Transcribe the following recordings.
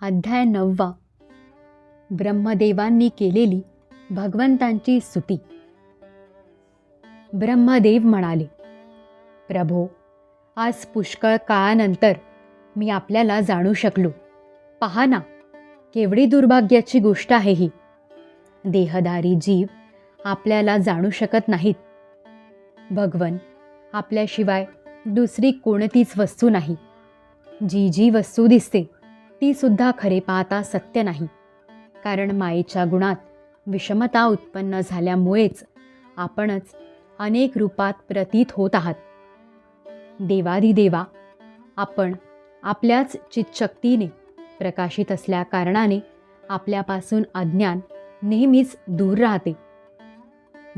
अध्याय 9. ब्रह्मदेवांनी केलेली भगवंतांची स्तुती. ब्रह्मदेव म्हणाले, प्रभो, आज पुष्कळ काळानंतर मी आपल्याला जाणू शकलो. पहा ना, केवढी दुर्भाग्याची गोष्ट आहे ही. देहधारी जीव आपल्याला जाणू शकत नाहीत. भगवन, आपल्याशिवाय दुसरी कोणतीच वस्तू नाही. जी वस्तू दिसते ती सुद्धा खरे पाहता सत्य नाही. कारण मायेच्या गुणात विषमता उत्पन्न झाल्यामुळेच आपणच अनेक रूपात प्रतीत होत आहात. देवाधिदेवा, आपण आपल्याच चित्शक्तीने प्रकाशित असल्या कारणाने आपल्यापासून अज्ञान नेहमीच दूर राहते.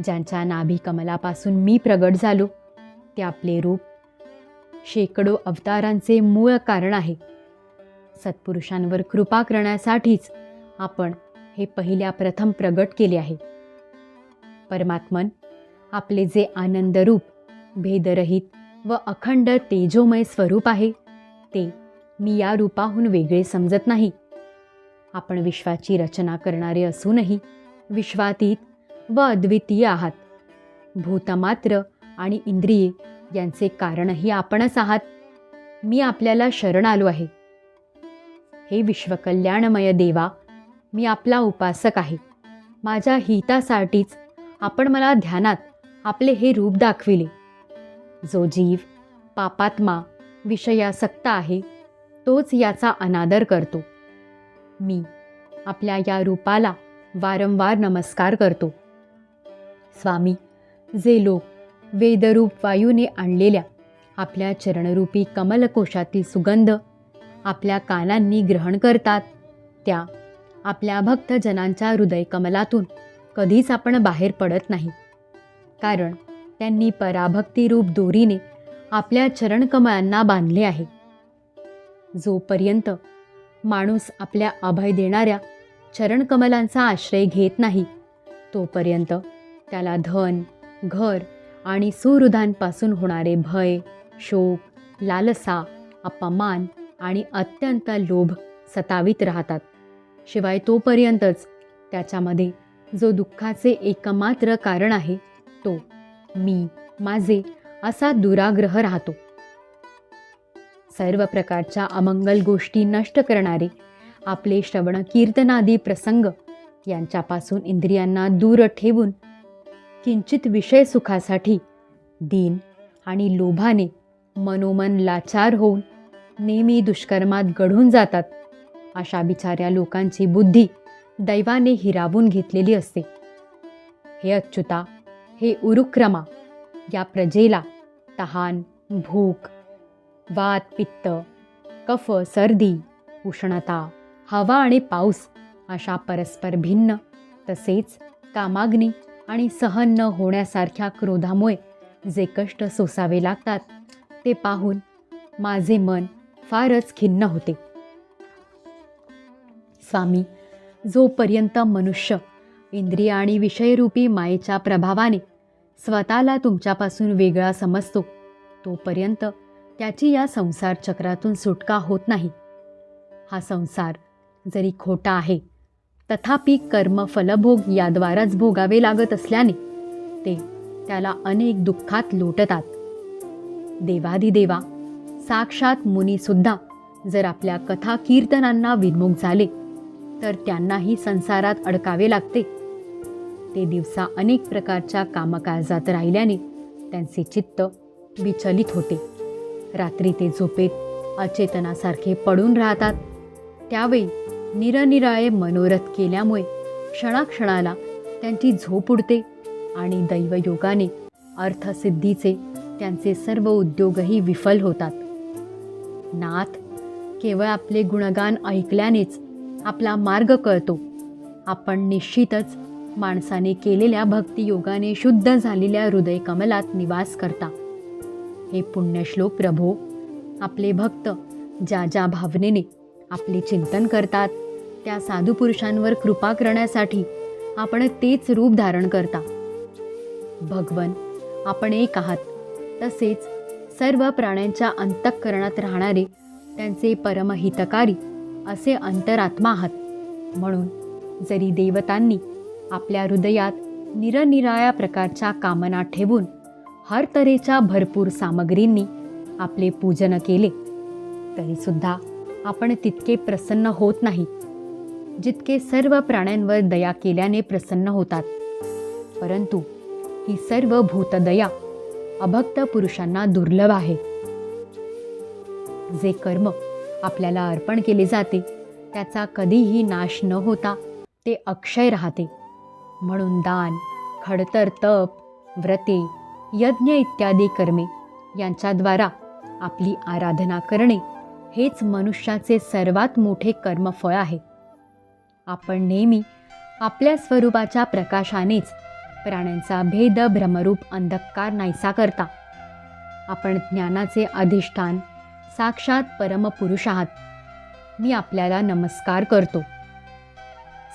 ज्यांच्या नाभी कमलापासून मी प्रगट झालो ते आपले रूप शेकडो अवतारांचे मूळ कारण आहे. सत्पुरुषांवर कृपा करण्यासाठीच आपण हे पहिल्या प्रथम प्रगट केले आहे. परमात्मन, आपले जे आनंदरूप, भेदरहित व अखंड तेजोमय स्वरूप आहे ते मी या रूपाहून वेगळे समजत नाही. आपण विश्वाची रचना करणारे असूनही विश्वातीत व अद्वितीय आहात. भूतमात्र आणि इंद्रिये यांचे कारणही आपणच आहात. मी आपल्याला शरण आलो आहे. हे विश्वकल्याणमय देवा, मी आपला उपासक आहे. माझ्या हितासाठीच आपण मला ध्यानात आपले हे रूप दाखविले. जो जीव पापात्मा विषयासक्त आहे तोच याचा अनादर करतो. मी आपल्या या रूपाला वारंवार नमस्कार करतो. स्वामी, जे लोक वेदरूप वायूने आणलेल्या आपल्या चरणरूपी कमलकोशातील सुगंध आपल्या कानांनी ग्रहण करतात, त्या आपल्या भक्तजनांच्या हृदय कमलातून कधीच आपण बाहेर पडत नाही. कारण त्यांनी पराभक्तिरूप दोरीने आपल्या चरणकमळांना बांधले आहे. जोपर्यंत माणूस आपल्या अभय देणाऱ्या चरणकमलांचा आश्रय घेत नाही तोपर्यंत त्याला धन, घर आणि सुहृदांपासून होणारे भय, शोक, लालसा, अपमान आणि अत्यंत लोभ सतावित राहतात. शिवाय तोपर्यंतच त्याच्यामध्ये जो दुःखाचे एकमात्र कारण आहे तो मी, माझे असा दुराग्रह राहतो. सर्व प्रकारच्या अमंगल गोष्टी नष्ट करणारे आपले श्रवण कीर्तनादी प्रसंग यांच्यापासून इंद्रियांना दूर ठेवून किंचित विषय सुखासाठी दीन आणि लोभाने मनोमन लाचार होऊन नेहमी दुष्कर्मात गढून जातात. अशा बिचाऱ्या लोकांची बुद्धी दैवाने हिरावून घेतलेली असते. हे अच्युता, हे उरुक्रमा, या प्रजेला तहान, भूक, वात, पित्त, कफ, सर्दी, उष्णता, हवा आणि पाऊस अशा परस्पर भिन्न तसेच कामाग्नी आणि सहन न होण्यासारख्या क्रोधामुळे जे कष्ट सोसावे लागतात ते पाहून माझे मन फारच खिन्न होते. स्वामी, जोपर्यंत मनुष्य इंद्रिय आणि विषयरूपी मायेच्या प्रभावाने स्वतःला तुमच्यापासून वेगळा समजतो तोपर्यंत त्याची या संसार चक्रातून सुटका होत नाही. हा संसार जरी खोटा आहे तथापि कर्म फलभोग याद्वाराच भोगावे लागत असल्याने ते त्याला अनेक दुःखात लोटतात. देवाधिदेवा, साक्षात मुनीसुद्धा जर आपल्या कथा कीर्तनांना विन्मुख झाले तर त्यांनाही संसारात अडकावे लागते. ते दिवसा अनेक प्रकारच्या कामकाजात राहिल्याने त्यांचे चित्त विचलित होते. रात्री ते झोपेत अचेतनासारखे पडून राहतात. त्यावेळी निरनिराळे मनोरथ केल्यामुळे क्षणाक्षणाला त्यांची झोप उडते आणि दैवयोगाने अर्थसिद्धीचे त्यांचे सर्व उद्योगही विफल होतात. नाथ, केवळ आपले गुणगान ऐकल्यानेच आपला मार्ग कळतो. आपण निश्चितच माणसाने केलेल्या भक्तियोगाने शुद्ध झालेल्या हृदय कमलात निवास करता. हे पुण्यश्लोक प्रभो, आपले भक्त ज्या ज्या भावनेने आपले चिंतन करतात त्या साधुपुरुषांवर कृपा करण्यासाठी आपण तेच रूप धारण करता. भगवन, आपण एक आहात. तसेच सर्व प्राण्यांच्या अंतःकरणात राहणारे त्यांचे परमहितकारी असे अंतरात्मा आहात. म्हणून जरी देवतांनी आपल्या हृदयात निरनिराळ्या प्रकारच्या कामना ठेवून हर तऱ्हेच्या भरपूर सामग्रींनी आपले पूजन केले, तरीसुद्धा आपण तितके प्रसन्न होत नाही जितके सर्व प्राण्यांवर दया केल्याने प्रसन्न होतात. परंतु ही सर्व भूतदया अभक्त पुरुषांना दुर्लभ आहे. जे कर्म आपल्याला अर्पण केले जाते त्याचा कधीही नाश न होता ते अक्षय राहते. म्हणून दान, खडतर तप, व्रते, यज्ञ इत्यादी कर्मे यांच्याद्वारा आपली आराधना करणे हेच मनुष्याचे सर्वात मोठे कर्मफळ आहे. आपण नेहमी आपल्या स्वरूपाच्या प्रकाशानेच प्राण्यांचा भेद भ्रमरूप अंधकार नाहीसा करता. आपण ज्ञानाचे अधिष्ठान साक्षात परमपुरुष आहात. मी आपल्याला नमस्कार करतो.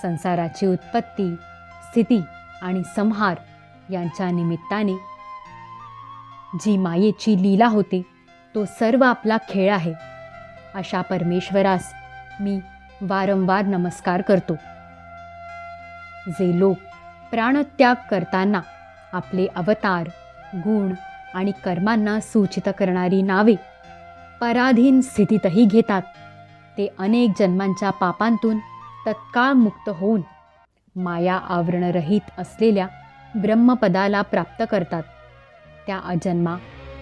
संसाराची उत्पत्ती, स्थिती आणि संहार यांच्या निमित्ताने जी मायेची लीला होते तो सर्व आपला खेळ आहे. अशा परमेश्वरास मी वारंवार नमस्कार करतो. जे लोक प्राणत्याग करताना आपले अवतार, गुण आणि कर्मांना सूचित करणारी नावे पराधीन स्थितीतही घेतात, ते अनेक जन्मांच्या पापांतून तत्काळ मुक्त होऊन माया आवरणरहित असलेल्या ब्रह्मपदाला प्राप्त करतात. त्या अजन्मा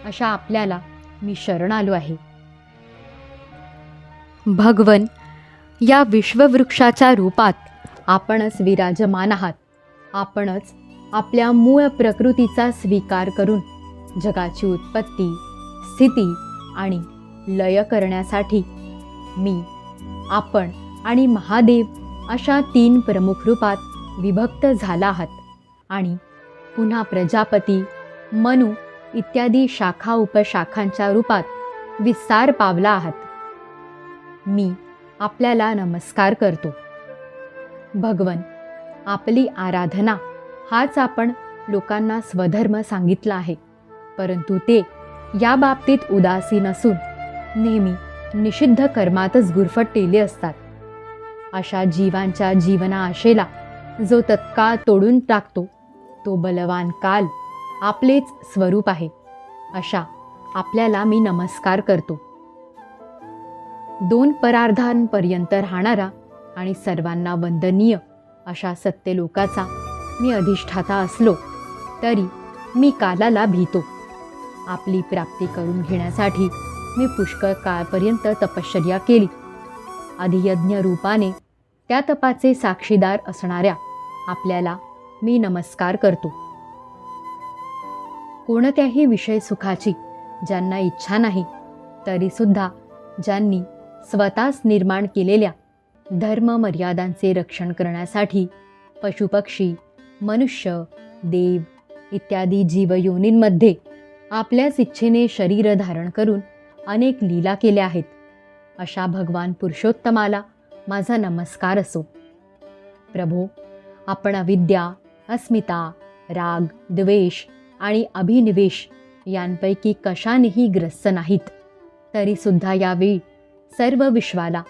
अशा आपल्याला मी शरण आलो आहे. भगवन, या विश्ववृक्षाच्या रूपात आपणच विराजमान आहात. आपणच आपल्या मूळ प्रकृतीचा स्वीकार करून जगाची उत्पत्ती, स्थिती आणि लय करण्यासाठी मी, आपण आणि महादेव अशा 3 प्रमुख रूपात विभक्त झाला आहात आणि पुन्हा प्रजापती, मनु इत्यादी शाखा उपशाखांच्या रूपात विस्तार पावला आहात. मी आपल्याला नमस्कार करतो. भगवन, आपली आराधना हाच आपण लोकांना स्वधर्म सांगितला आहे, परंतु ते या बाबतीत उदासीन असून नेहमी निषिद्ध कर्मातच गुरफटलेले असतात. अशा जीवांच्या जीवना आशेला जो तत्काळ तोडून टाकतो तो बलवान काल आपलेच स्वरूप आहे. अशा आपल्याला मी नमस्कार करतो. 2 परार्धांपर्यंत राहणारा आणि सर्वांना वंदनीय अशा सत्यलोकाचा मी अधिष्ठाता असलो तरी मी कालाला भीतो. आपली प्राप्ती करून घेण्यासाठी मी पुष्कळ काळपर्यंत तपश्चर्या केली. अधियज्ञ रूपाने त्या तपाचे साक्षीदार असणाऱ्या आपल्याला मी नमस्कार करतो. कोणत्याही विषय सुखाची ज्यांना इच्छा नाही, तरीसुद्धा ज्यांनी स्वतःच निर्माण केलेल्या धर्म मर्यादांचे रक्षण करण्यासाठी पशुपक्षी, मनुष्य, देव इत्यादी जीवयोनींमध्ये आपल्याच इच्छेने शरीर धारण करून अनेक लीला केल्या आहेत, अशा भगवान पुरुषोत्तमाला माझा नमस्कार असो. प्रभो, आपण अविद्या, अस्मिता, राग, द्वेष आणि अभिनिवेश यांपैकी कशानेही ग्रस्त नाहीत. तरीसुद्धा यावेळी सर्व विश्वाला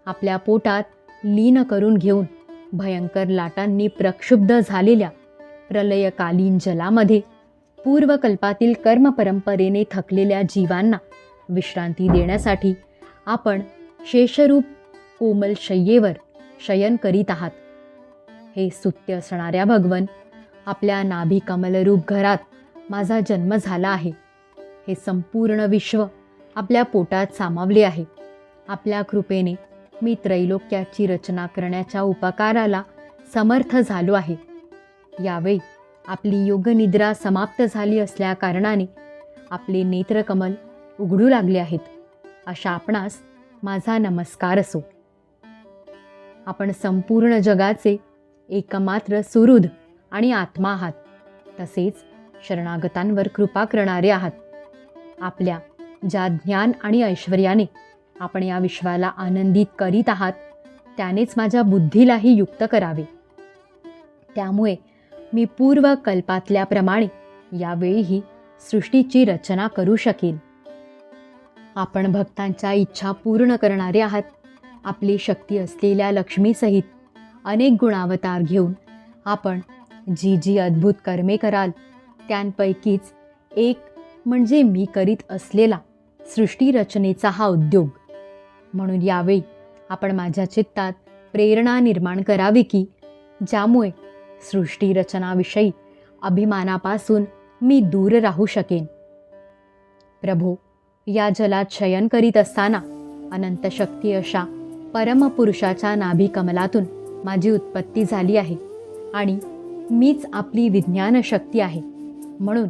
आपल्या पोटात लीन करून घेऊन भयंकर लाटांनी प्रक्षुब्ध झालेल्या प्रलयकालीन जलामध्ये पूर्वकल्पातील कर्मपरंपरेने थकलेल्या जीवांना विश्रांती देण्यासाठी आपण शेषरूप कोमल शय्येवर शयन करीत आहात. हे स्तुत्य असणाऱ्या भगवन, आपल्या नाभी कमलरूप घरात माझा जन्म झाला आहे. हे संपूर्ण विश्व आपल्या पोटात सामावले आहे. आपल्या कृपेने मी त्रैलोक्याची रचना करण्याच्या उपकाराला समर्थ झालो आहे. यावेळी आपली योगनिद्रा समाप्त झाली असल्या कारणाने आपले नेत्रकमल उघडू लागले आहेत. अशा आपणास माझा नमस्कार असो. आपण संपूर्ण जगाचे एकमात्र सुहृद आणि आत्मा आहात. तसेच शरणागतांवर कृपा करणारे आहात. आपल्या ज्या ज्ञान आणि ऐश्वर्याने आपण या विश्वाला आनंदित करीत आहात त्यानेच माझ्या बुद्धीलाही युक्त करावे. त्यामुळे मी पूर्वकल्पातल्याप्रमाणे यावेळीही सृष्टीची रचना करू शकेन. आपण भक्तांच्या इच्छा पूर्ण करणारे आहात. आपली शक्ती असलेल्या लक्ष्मीसहित अनेक गुणावतार घेऊन आपण जी जी अद्भुत कर्मे कराल त्यांपैकीच एक म्हणजे मी करीत असलेला सृष्टीरचनेचा हा उद्योग. म्हणून यावेळी आपण माझ्या चित्तात प्रेरणा निर्माण करावी की ज्यामुळे सृष्टीरचनाविषयी अभिमानापासून मी दूर राहू शकेन. प्रभो, या जलात शयन करीत असताना अनंत शक्ती अशा परमपुरुषाच्या नाभी कमलातून माझी उत्पत्ती झाली आहे आणि मीच आपली विज्ञान शक्ती आहे. म्हणून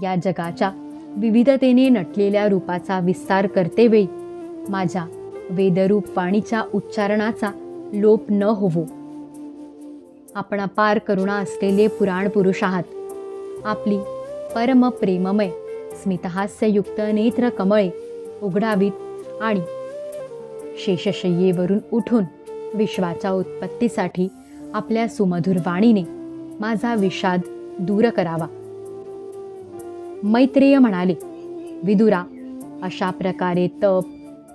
या जगाच्या विविधतेने नटलेल्या रूपाचा विस्तार करतेवेळी माझ्या वेदरूप वाणीच्या उच्चारणाचा लोप न होवो. आपण अपार करुणा असलेले पुराण पुरुष आहात. आपली परम प्रेममय स्मितहास्ययुक्त नेत्र कमळे उघडावीत आणि शेषशय्येवरून उठून विश्वाच्या उत्पत्तीसाठी आपल्या सुमधुर वाणीने माझा विषाद दूर करावा. मैत्रेय म्हणाले, विदुरा, अशा प्रकारे तप,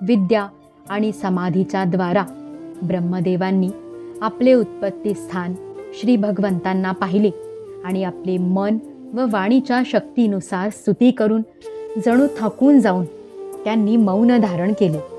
विद्या आणि समाधीच्या द्वारा ब्रह्मदेवांनी आपले उत्पत्ती स्थान श्री भगवंतांना पाहिले आणि आपले मन व वाणीच्या शक्तीनुसार स्तुती करून जणू थकून जाऊन त्यांनी मौन धारण केले.